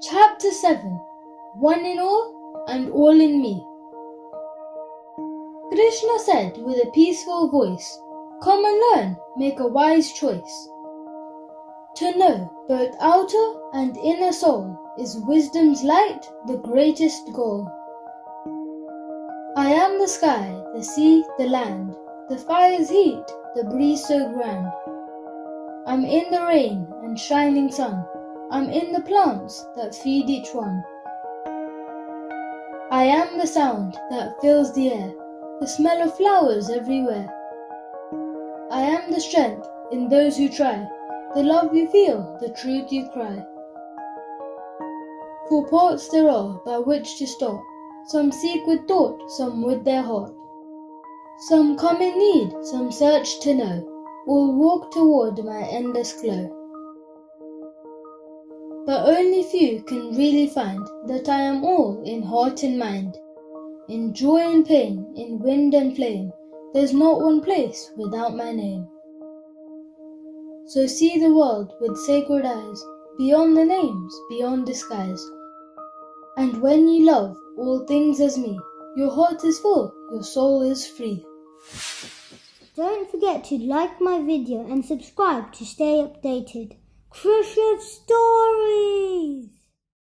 Chapter 7. One in all and all in me. Krishna said with a peaceful voice, "Come and learn, make a wise choice. To know both outer and inner soul is wisdom's light, the greatest goal. I am the sky, the sea, the land, the fire's heat, the breeze so grand. I'm in the rain and shining sun, I'm in the plants that feed each one. I am the sound that fills the air, the smell of flowers everywhere. I am the strength in those who try, the love you feel, the truth you cry. For ports there are by which to stop, some seek with thought, some with their heart. Some come in need, some search to know, all walk toward my endless glow. But only few can really find that I am all in heart and mind. In joy and pain, in wind and flame, there's not one place without my name. So see the world with sacred eyes, beyond the names, beyond disguise. And when you love all things as me, your heart is full, your soul is free." Don't forget to like my video and subscribe to stay updated. Krishna Stories!